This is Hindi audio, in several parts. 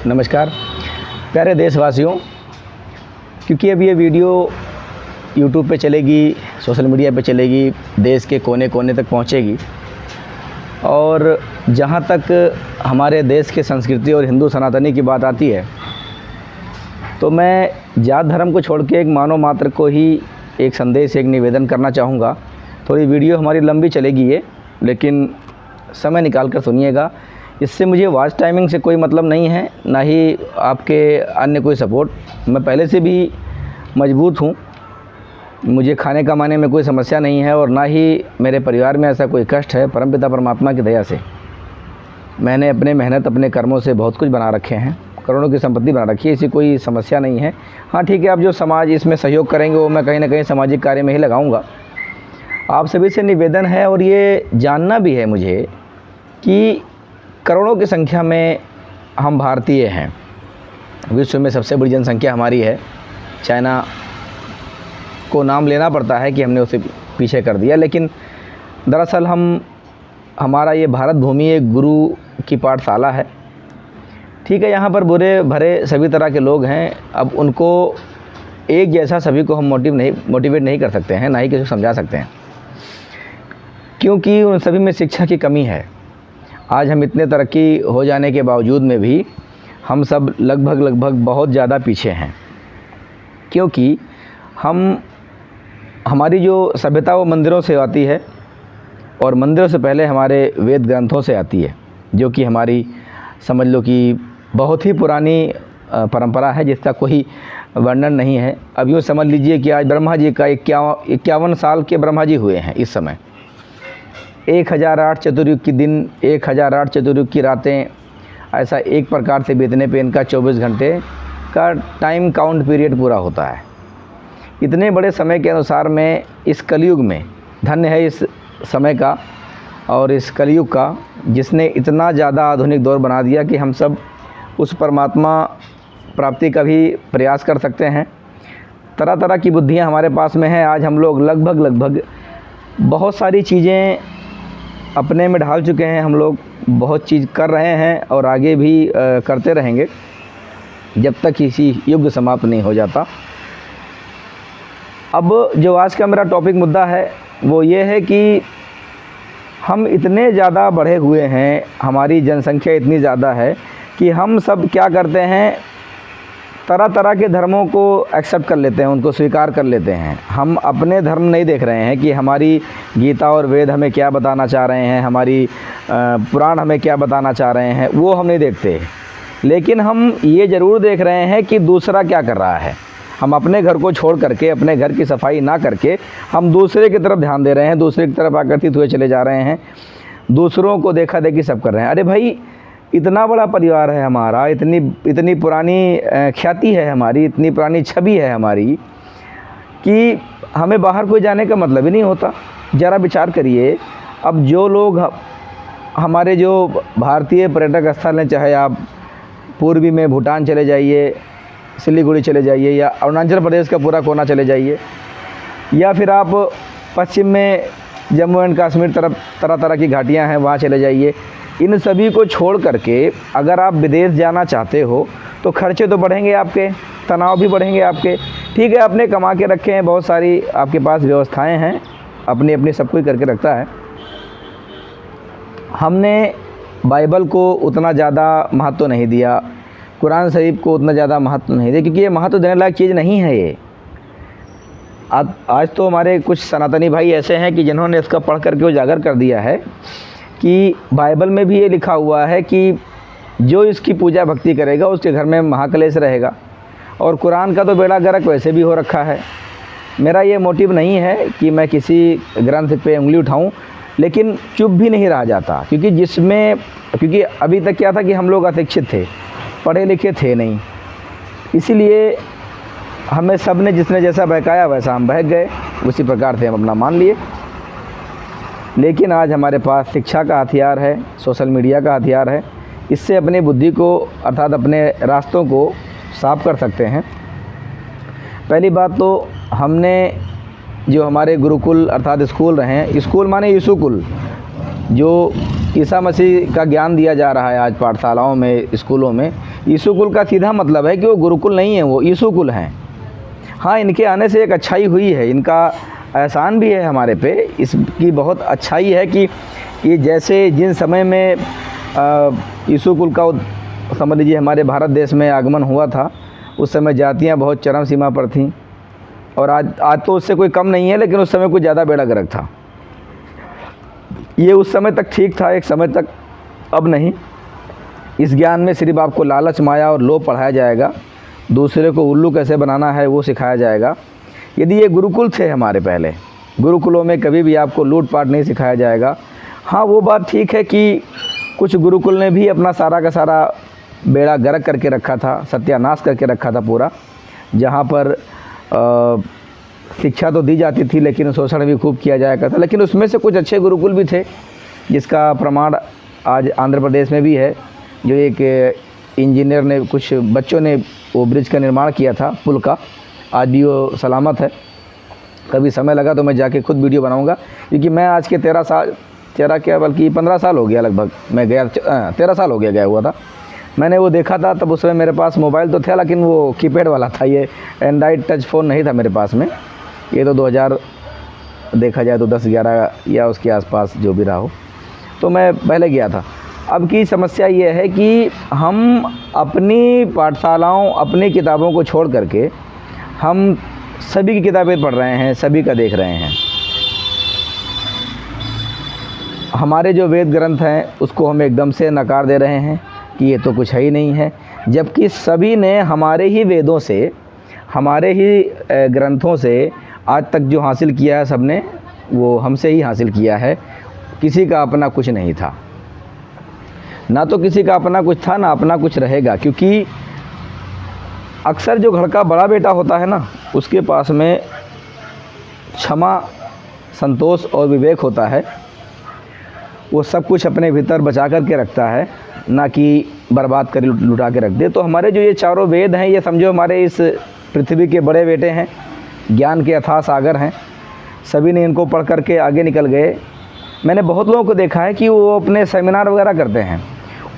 नमस्कार प्यारे देशवासियों, क्योंकि अब ये वीडियो यूट्यूब पे चलेगी, सोशल मीडिया पे चलेगी, देश के कोने कोने तक पहुंचेगी और जहां तक हमारे देश के संस्कृति और हिंदू सनातनी की बात आती है तो मैं जात धर्म को छोड़ के एक मानव मात्र को ही एक संदेश, एक निवेदन करना चाहूँगा। थोड़ी वीडियो हमारी लंबी चलेगी ये, लेकिन समय निकाल कर सुनिएगा। इससे मुझे वॉच टाइमिंग से कोई मतलब नहीं है, ना ही आपके अन्य कोई सपोर्ट। मैं पहले से भी मजबूत हूँ, मुझे खाने कमाने में कोई समस्या नहीं है और ना ही मेरे परिवार में ऐसा कोई कष्ट है। परमपिता परमात्मा की दया से मैंने अपने मेहनत, अपने कर्मों से बहुत कुछ बना रखे हैं, करोड़ों की संपत्ति बना रखी है, ऐसी कोई समस्या नहीं है। हाँ ठीक है, आप जो समाज इसमें सहयोग करेंगे वो मैं कहीं ना कहीं सामाजिक कार्य में ही लगाऊंगा। आप सभी से निवेदन है और ये जानना भी है मुझे कि करोड़ों की संख्या में हम भारतीय हैं। विश्व में सबसे बड़ी जनसंख्या हमारी है। चाइना को नाम लेना पड़ता है कि हमने उसे पीछे कर दिया, लेकिन दरअसल हमारा ये भारत भूमि एक गुरु की पाठशाला है। ठीक है, यहाँ पर बुरे भरे सभी तरह के लोग हैं। अब उनको एक जैसा सभी को हम मोटिवेट नहीं कर सकते हैं, ना ही किसी को समझा सकते हैं, क्योंकि उन सभी में शिक्षा की कमी है। आज हम इतने तरक्की हो जाने के बावजूद में भी हम सब लगभग बहुत ज़्यादा पीछे हैं, क्योंकि हमारी जो सभ्यता वो मंदिरों से आती है और मंदिरों से पहले हमारे वेद ग्रंथों से आती है, जो कि हमारी समझ लो कि बहुत ही पुरानी परंपरा है जिसका कोई वर्णन नहीं है। अब यूँ समझ लीजिए कि आज ब्रह्मा जी का 51 साल के ब्रह्मा जी हुए हैं इस समय। 1008 चतुर्युग की दिन, 1008 चतुर्युग की रातें, ऐसा एक प्रकार से बीतने पे इनका 24 घंटे का टाइम काउंट पीरियड पूरा होता है। इतने बड़े समय के अनुसार में इस कलयुग में, धन्य है इस समय का और इस कलयुग का, जिसने इतना ज़्यादा आधुनिक दौर बना दिया कि हम सब उस परमात्मा प्राप्ति का भी प्रयास कर सकते हैं। तरह तरह की बुद्धियाँ हमारे पास में हैं। आज हम लोग लगभग बहुत सारी चीज़ें अपने में ढाल चुके हैं। हम लोग बहुत चीज़ कर रहे हैं और आगे भी करते रहेंगे जब तक इसी युग समाप्त नहीं हो जाता। अब जो आज का मेरा टॉपिक मुद्दा है वो ये है कि हम इतने ज़्यादा बढ़े हुए हैं, हमारी जनसंख्या इतनी ज़्यादा है कि हम सब क्या करते हैं, तरह तरह के धर्मों को एक्सेप्ट कर लेते हैं, उनको स्वीकार कर लेते हैं। हम अपने धर्म नहीं देख रहे हैं कि हमारी गीता और वेद हमें क्या बताना चाह रहे हैं, हमारी पुराण हमें क्या बताना चाह रहे हैं, वो हम नहीं देखते। लेकिन हम ये ज़रूर देख रहे हैं कि दूसरा क्या कर रहा है। हम अपने घर को छोड़ करके, अपने घर की सफाई ना करके हम दूसरे की तरफ ध्यान दे रहे हैं, दूसरे की तरफ आकर्षित हुए चले जा रहे हैं, दूसरों को देखा देखी सब कर रहे हैं। अरे भाई, इतना बड़ा परिवार है हमारा, इतनी पुरानी ख्याति है हमारी, इतनी पुरानी छवि है हमारी कि हमें बाहर कोई जाने का मतलब ही नहीं होता। ज़रा विचार करिए, अब जो लोग हमारे जो भारतीय पर्यटक स्थल हैं, चाहे आप पूर्वी में भूटान चले जाइए, सिलीगुड़ी चले जाइए, या अरुणाचल प्रदेश का पूरा कोना चले जाइए, या फिर आप पश्चिम में जम्मू एंड कश्मीर तरफ तरह तरह की घाटियां हैं वहाँ चले जाइए। इन सभी को छोड़ करके अगर आप विदेश जाना चाहते हो तो खर्चे तो बढ़ेंगे आपके, तनाव भी बढ़ेंगे आपके। ठीक है, आपने कमा के रखे हैं, बहुत सारी आपके पास व्यवस्थाएं हैं, अपनी सब कुछ करके रखता है। हमने बाइबल को उतना ज़्यादा महत्व नहीं दिया, कुरान शरीफ को उतना ज़्यादा महत्व नहीं दिया, क्योंकि ये महत्व देने लायक चीज़ नहीं है। ये आज तो हमारे कुछ सनातनी भाई ऐसे हैं कि जिन्होंने इसका पढ़ करके उजागर कर दिया है कि बाइबल में भी ये लिखा हुआ है कि जो इसकी पूजा भक्ति करेगा उसके घर में महाक्लेश रहेगा, और कुरान का तो बेड़ा गर्क वैसे भी हो रखा है। मेरा ये मोटिव नहीं है कि मैं किसी ग्रंथ पे उंगली उठाऊं, लेकिन चुप भी नहीं रहा जाता, क्योंकि अभी तक क्या था कि हम लोग अशिक्षित थे, पढ़े लिखे थे नहीं, इसीलिए हमें सब ने जिसने जैसा बहकाया वैसा हम बहक गए, उसी प्रकार से हम अपना मान लिए। लेकिन आज हमारे पास शिक्षा का हथियार है, सोशल मीडिया का हथियार है, इससे अपनी बुद्धि को अर्थात अपने रास्तों को साफ कर सकते हैं। पहली बात तो हमने जो हमारे गुरुकुल अर्थात स्कूल रहे हैं, स्कूल माने यीशु कुल, जो ईसा मसीह का ज्ञान दिया जा रहा है आज पाठशालाओं में, स्कूलों में, यीशु कुल का सीधा मतलब है कि वो गुरुकुल नहीं है, वो यीशु कुल हैं। हाँ, इनके आने से एक अच्छाई हुई है, इनका एहसान भी है हमारे पे। इसकी बहुत अच्छाई है कि ये जैसे जिन समय में यीशु कुल का समझ लीजिए हमारे भारत देश में आगमन हुआ था, उस समय जातियाँ बहुत चरम सीमा पर थीं, और आज तो उससे कोई कम नहीं है, लेकिन उस समय कुछ ज़्यादा बेड़ा गर्क था। ये उस समय तक ठीक था, एक समय तक, अब नहीं। इस ज्ञान में सिर्फ आपको लालच, माया और लोभ पढ़ाया जाएगा, दूसरे को उल्लू कैसे बनाना है वो सिखाया जाएगा। यदि ये गुरुकुल थे हमारे पहले, गुरुकुलों में कभी भी आपको लूटपाट नहीं सिखाया जाएगा। हाँ, वो बात ठीक है कि कुछ गुरुकुल ने भी अपना सारा का सारा बेड़ा गर्क करके रखा था, सत्यानाश करके रखा था पूरा, जहाँ पर शिक्षा तो दी जाती थी लेकिन शोषण भी खूब किया जाया करता था। लेकिन उसमें से कुछ अच्छे गुरुकुल भी थे, जिसका प्रमाण आज आंध्र प्रदेश में भी है। जो एक इंजीनियर ने, कुछ बच्चों ने वो ब्रिज का निर्माण किया था, पुल का, आज भी वो सलामत है। कभी समय लगा तो मैं जाके खुद वीडियो बनाऊंगा, क्योंकि मैं आज के 15 साल हो गया लगभग, मैं गया 13 साल हो गया हुआ था। मैंने वो देखा था, तब उस समय मेरे पास मोबाइल तो था लेकिन वो कीपैड वाला था, ये एंड्रॉइड टच फ़ोन नहीं था मेरे पास में। ये तो 2000 देखा जाए तो 10-11 या उसके आसपास जो भी रहा हो, तो मैं पहले गया था। अब की समस्या ये है कि हम अपनी पाठशालाओं, अपनी किताबों को छोड़ करके हम सभी की किताबें पढ़ रहे हैं, सभी का देख रहे हैं। हमारे जो वेद ग्रंथ हैं उसको हम एकदम से नकार दे रहे हैं कि ये तो कुछ है ही नहीं है, जबकि सभी ने हमारे ही वेदों से, हमारे ही ग्रंथों से आज तक जो हासिल किया है, सब ने वो हमसे ही हासिल किया है। किसी का अपना कुछ नहीं था, ना तो किसी का अपना कुछ था, ना अपना कुछ रहेगा। क्योंकि अक्सर जो घर का बड़ा बेटा होता है ना, उसके पास में क्षमा, संतोष और विवेक होता है। वो सब कुछ अपने भीतर बचा कर के रखता है, ना कि बर्बाद कर लुटा के रख दे। तो हमारे जो ये चारों वेद हैं, ये समझो हमारे इस पृथ्वी के बड़े बेटे हैं, ज्ञान के अथाह सागर हैं। सभी ने इनको पढ़ कर के आगे निकल गए। मैंने बहुत लोगों को देखा है कि वो अपने सेमिनार वगैरह करते हैं,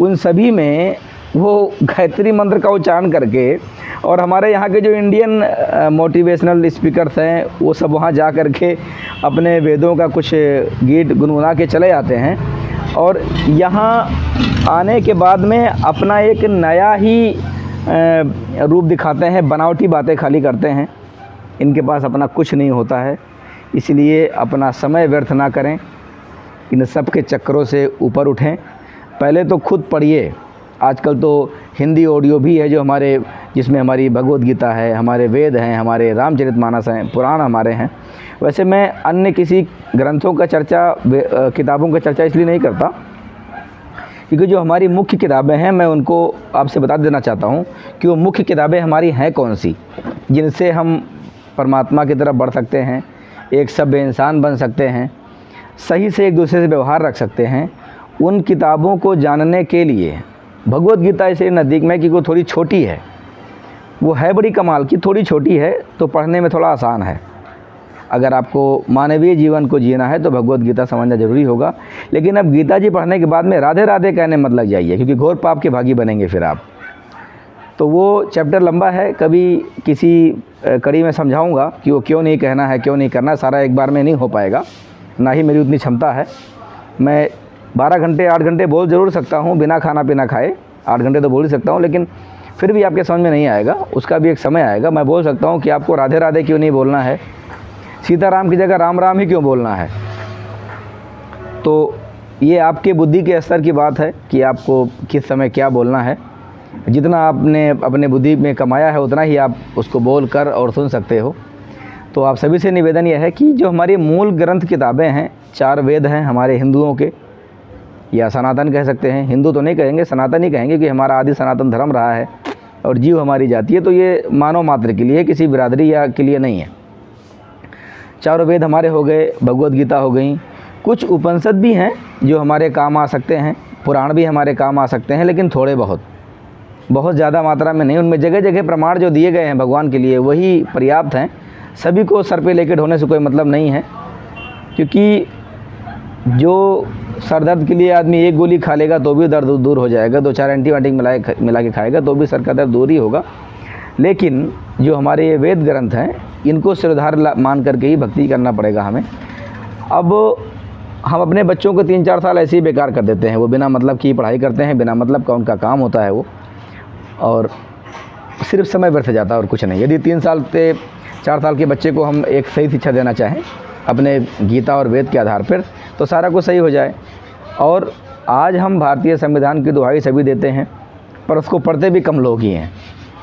उन सभी में वो गायत्री मंत्र का उच्चारण करके, और हमारे यहाँ के जो इंडियन मोटिवेशनल स्पीकर्स हैं, वो सब वहाँ जा कर के अपने वेदों का कुछ गीत गुनगुना के चले आते हैं, और यहाँ आने के बाद में अपना एक नया ही रूप दिखाते हैं, बनावटी बातें खाली करते हैं। इनके पास अपना कुछ नहीं होता है, इसलिए अपना समय व्यर्थ ना करें, इन सब के चक्करों से ऊपर उठें। पहले तो खुद पढ़िए। आजकल तो हिंदी ऑडियो भी है जो हमारे, जिसमें हमारी भगवद गीता है, हमारे वेद हैं, हमारे रामचरितमानस हैं, पुराण हमारे हैं। वैसे मैं अन्य किसी ग्रंथों का चर्चा, किताबों का चर्चा इसलिए नहीं करता, क्योंकि जो हमारी मुख्य किताबें हैं, मैं उनको आपसे बता देना चाहता हूँ कि वो मुख्य किताबें हमारी हैं कौन सी, जिनसे हम परमात्मा की तरफ बढ़ सकते हैं, एक सभ्य इंसान बन सकते हैं, सही से एक दूसरे से व्यवहार रख सकते हैं। उन किताबों को जानने के लिए भगवद गीता इसलिए नज़दीक में कि वो थोड़ी छोटी है, वो है बड़ी कमाल की, थोड़ी छोटी है तो पढ़ने में थोड़ा आसान है। अगर आपको मानवीय जीवन को जीना है तो भगवद गीता समझना ज़रूरी होगा। लेकिन अब गीता जी पढ़ने के बाद में राधे राधे कहने मत लग जाइए, क्योंकि घोर पाप के भागी बनेंगे फिर आप। तो वो चैप्टर लंबा है, कभी किसी कड़ी में समझाऊंगा कि वो क्यों नहीं कहना है, क्यों नहीं करना। सारा एक बार में नहीं हो पाएगा, ना ही मेरी उतनी क्षमता है। मैं 12 घंटे 8 घंटे बोल ज़रूर सकता हूँ, बिना खाना पीना खाए 8 घंटे तो बोल ही सकता हूँ, लेकिन फिर भी आपके समझ में नहीं आएगा। उसका भी एक समय आएगा। मैं बोल सकता हूँ कि आपको राधे राधे क्यों नहीं बोलना है, सीताराम की जगह राम राम ही क्यों बोलना है। तो ये आपके बुद्धि के स्तर की बात है कि आपको किस समय क्या बोलना है। जितना आपने अपने बुद्धि में कमाया है उतना ही आप उसको बोल कर और सुन सकते हो। तो आप सभी से निवेदन यह है कि जो हमारी मूल ग्रंथ किताबें हैं, 4 वेद हैं हमारे हिंदुओं के, या सनातन कह सकते हैं, हिंदू तो नहीं कहेंगे, सनातन ही कहेंगे कि हमारा आदि सनातन धर्म रहा है और जीव हमारी जाति है। तो ये मानव मात्र के लिए, किसी बिरादरी या के लिए नहीं है। 4 वेद हमारे हो गए, भगवद गीता हो गई। कुछ उपनिषद भी हैं जो हमारे काम आ सकते हैं, पुराण भी हमारे काम आ सकते हैं, लेकिन थोड़े बहुत ज़्यादा मात्रा में नहीं। उनमें जगह जगह प्रमाण जो दिए गए हैं भगवान के लिए वही पर्याप्त हैं। सभी को सर पे लेके ढोने से कोई मतलब नहीं है, क्योंकि जो सर दर्द के लिए आदमी एक गोली खा लेगा तो भी दर्द दूर हो जाएगा, 2-4 एंटीबायोटिक मिला के खाएगा तो भी सर का दर्द दूर ही होगा। लेकिन जो हमारे ये वेद ग्रंथ हैं, इनको सिरधार मान करके ही भक्ति करना पड़ेगा हमें। अब हम अपने बच्चों को 3-4 साल ऐसे ही बेकार कर देते हैं, वो बिना मतलब की पढ़ाई करते हैं, बिना मतलब का उनका काम होता है वो, और सिर्फ समय व्यर्थ जाता है और कुछ नहीं। यदि 3 साल से 4 साल के बच्चे को हम एक सही शिक्षा देना चाहें अपने गीता और वेद के आधार पर, तो सारा कुछ सही हो जाए। और आज हम भारतीय संविधान की दुहाई सभी देते हैं, पर उसको पढ़ते भी कम लोग ही हैं।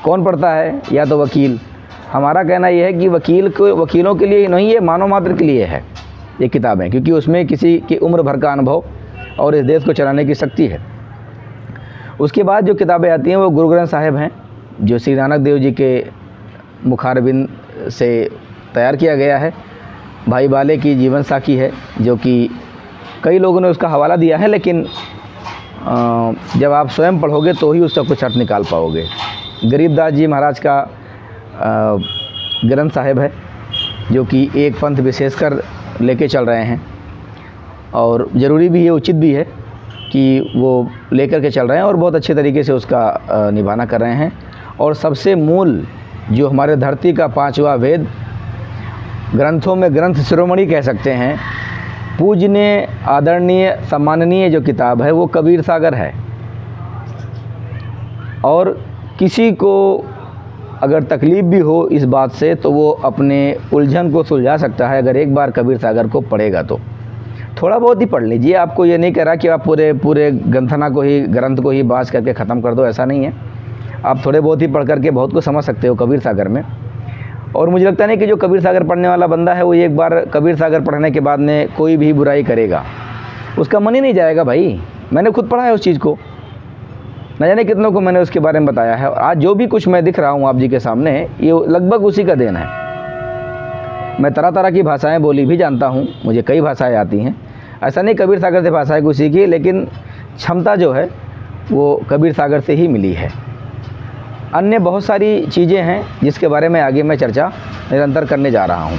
कौन पढ़ता है? या तो वकील। हमारा कहना यह है कि वकीलों के लिए नहीं, ये मानव मात्र के लिए है ये किताबें, क्योंकि उसमें किसी की उम्र भर का अनुभव और इस देश को चलाने की शक्ति है। उसके बाद जो किताबें आती हैं वो गुरु ग्रंथ साहिब हैं, जो श्री नानक देव जी के मुखारबिंद से तैयार किया गया है। भाई बाले की जीवन साखी है, जो कि कई लोगों ने उसका हवाला दिया है, लेकिन जब आप स्वयं पढ़ोगे तो ही उसका कुछ अर्थ निकाल पाओगे। गरीबदास जी महाराज का ग्रंथ साहिब है, जो कि एक पंथ विशेषकर लेके चल रहे हैं, और ज़रूरी भी है, उचित भी है कि वो लेकर के चल रहे हैं और बहुत अच्छे तरीके से उसका निभाना कर रहे हैं। और सबसे मूल जो हमारे धरती का 5वां वेद, ग्रंथों में ग्रंथ शिरोमणि कह सकते हैं, पूजनीय, आदरणीय, सम्माननीय जो किताब है वो कबीर सागर है। और किसी को अगर तकलीफ़ भी हो इस बात से, तो वो अपने उलझन को सुलझा सकता है अगर एक बार कबीर सागर को पढ़ेगा तो। थोड़ा बहुत ही पढ़ लीजिए, आपको ये नहीं कह रहा कि आप पूरे ग्रंथ को ही बाँच करके ख़त्म कर दो, ऐसा नहीं है। आप थोड़े बहुत ही पढ़ करके बहुत कुछ समझ सकते हो कबीर सागर में। और मुझे लगता नहीं कि जो कबीर सागर पढ़ने वाला बंदा है वो एक बार कबीर सागर पढ़ने के बाद में कोई भी बुराई करेगा, उसका मन ही नहीं जाएगा भाई। मैंने खुद पढ़ा है उस चीज़ को, न जाने कितनों को मैंने उसके बारे में बताया है। आज जो भी कुछ मैं दिख रहा हूँ आप जी के सामने, ये लगभग उसी का देन है। मैं तरह तरह की भाषाएँ बोली भी जानता हूँ, मुझे कई भाषाएँ आती हैं। ऐसा नहीं कबीर सागर से भाषाएँ कोई सीखी, लेकिन क्षमता जो है वो कबीर सागर से ही मिली है। अन्य बहुत सारी चीज़ें हैं जिसके बारे में आगे मैं चर्चा निरंतर करने जा रहा हूँ।